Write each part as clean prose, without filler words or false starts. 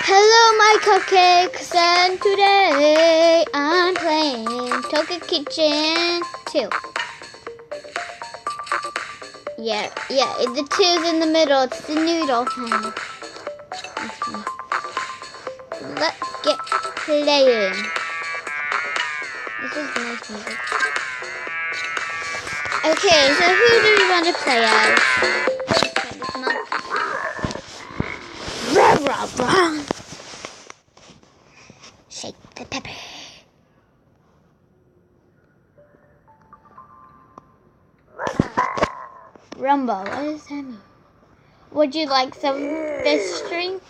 Hello, my cupcakes, and today I'm playing Toca Kitchen 2. Yeah, the 2's in the middle. It's the noodle thing. Let's get playing. This is nice music. Okay, so who do we want to play as? Shake the pepper. Rumble, what does that mean? Would you like some fish drink?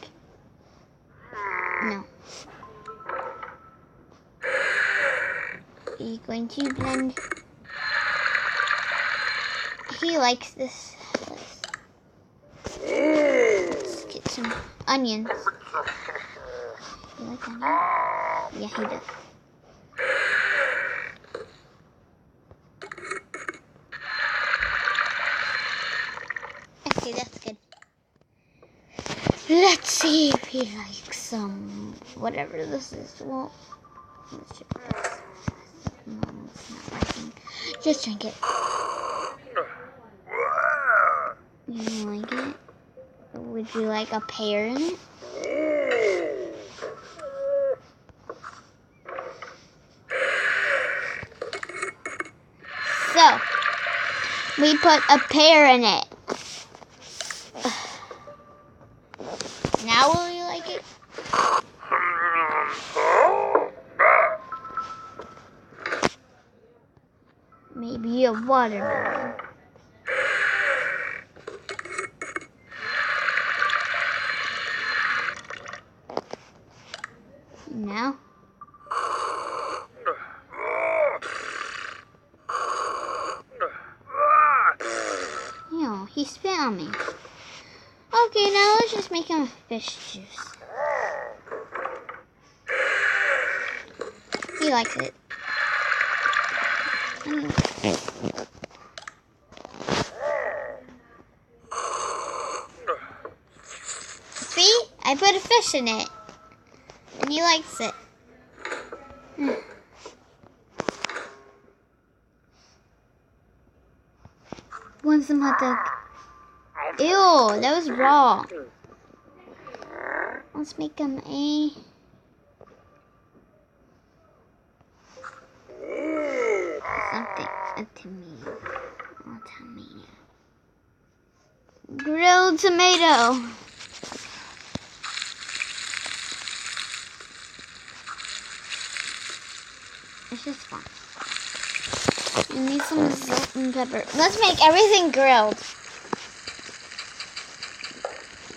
No. Are you going to blend? He likes this. Let's get some onions. You like onions? Yeah, he does. Okay, that's good. Let's see if he likes some whatever this is. Well, let's check this. No, it's not working. Just drink it. You don't like it? Would you like a pear in it? So, we put a pear in it. Now will you like it? Maybe a watermelon. Now? Ew, he spit on me. Okay, now let's just make him a fish juice. He likes it. See? I put a fish in it. And he likes it. Want some hot dog? Ew, that was raw. Let's make him a... something. A tomato. Oh, tomato. Grilled tomato. It's just fun. You need some salt and pepper. Let's make everything grilled.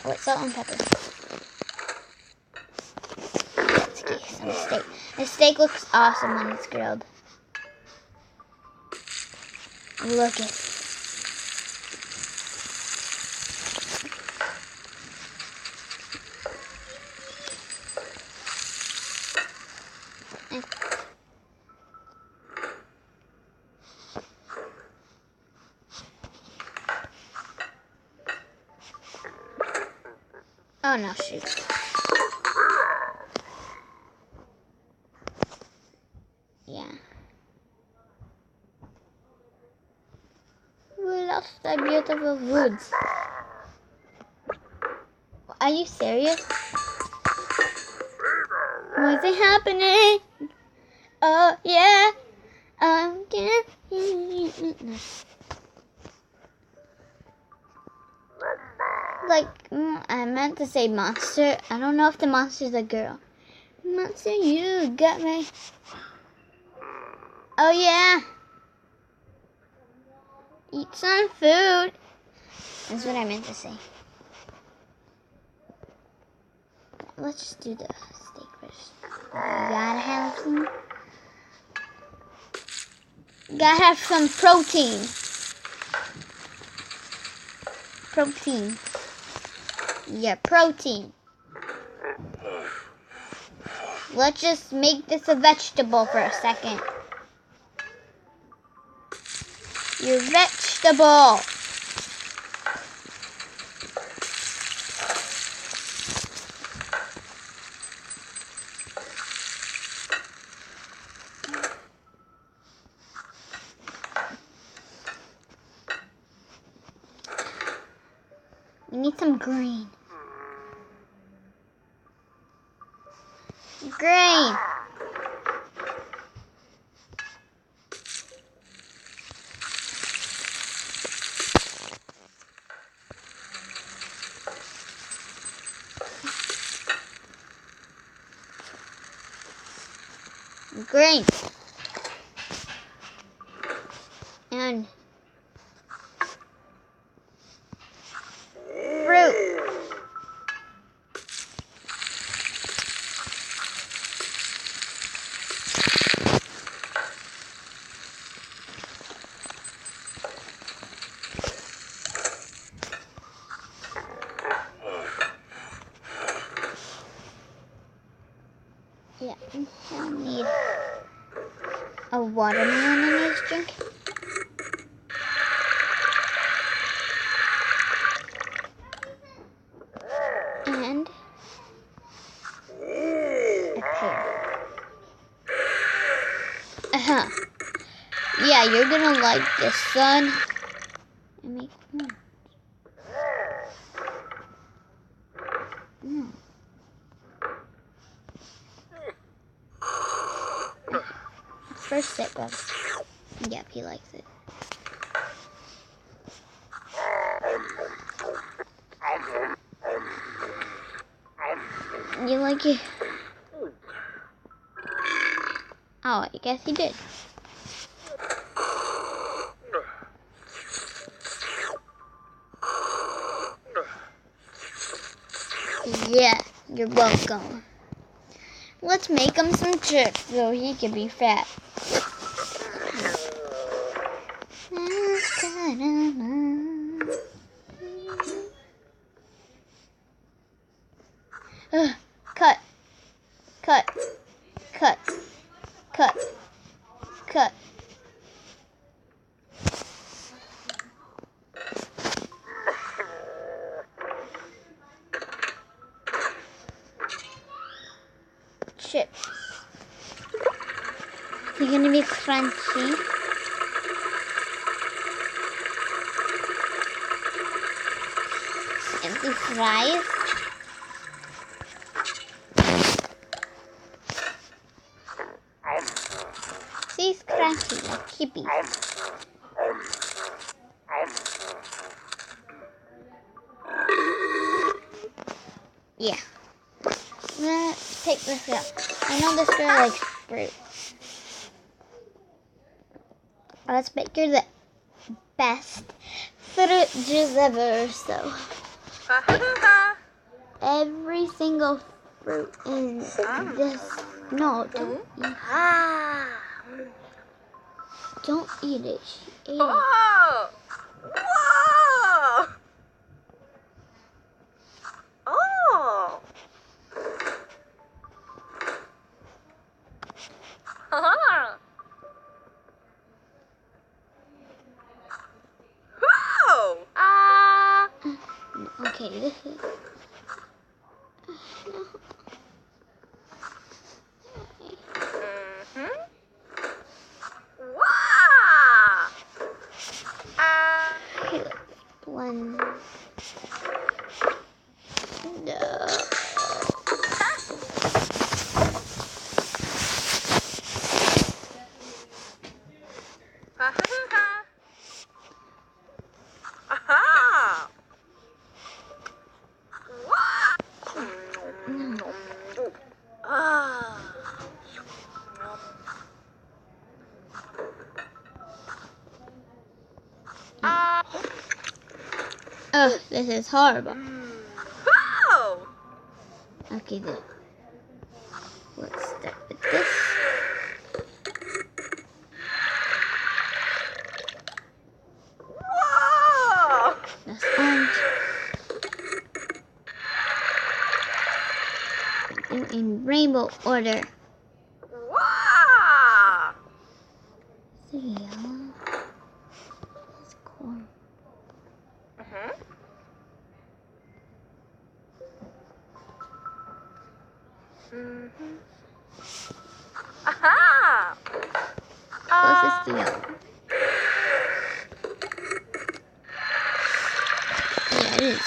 What salt and pepper? Let's get some steak. The steak looks awesome when it's grilled. Look at it. Oh no, shoot. Yeah. We lost the beautiful woods. Are you serious? What's happening? Oh yeah. Like, I meant to say monster. I don't know if the monster's a girl. Monster, you got me. Oh yeah. Eat some food. That's what I meant to say. Let's just do the steak first. Gotta have some. Gotta have some protein. Protein. Yeah, protein. Let's just make this a vegetable for a second. Your vegetable. need some green. Green. Green. And fruit. Yeah, I'll need a watermelon in this drink. And a pear. Yeah, you're gonna like this, son. And make more. No. First sip of. Yep, he likes it. You like it? Oh, I guess he did. Yeah, you're welcome. Let's make him some chips so he can be fat. Cut. Cut. Cut. Cut. Cut. Chips. They're gonna be crunchy. And the fries. These crunchy like chippies. Yeah. Let's take this out. I know this girl likes fruit. Let's make her the best fruit juice ever. So every single fruit in this. No, don't eat. Don't eat it. She ate it. Whoa! Whoa! Oh! Huh. Whoa! Okay, this is. Wow! Okay, let's blend. No. Aha! Wow! Oh, this is horrible. Wow! Okay, then. Let's start with this. Whoa! That's orange. And in rainbow order. Wow! So yellow. That's corn. Aha! Closest to yellow. Yeah, it is.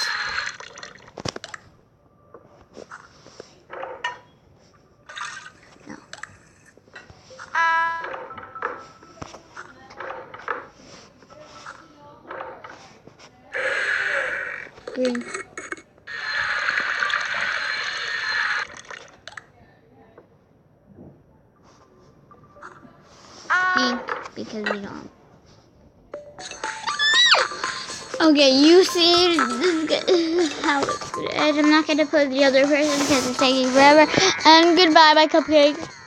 green. Pink, because we don't. Okay, you see how it's good. I'm not gonna put the other person because it's taking forever. And goodbye, my cupcake.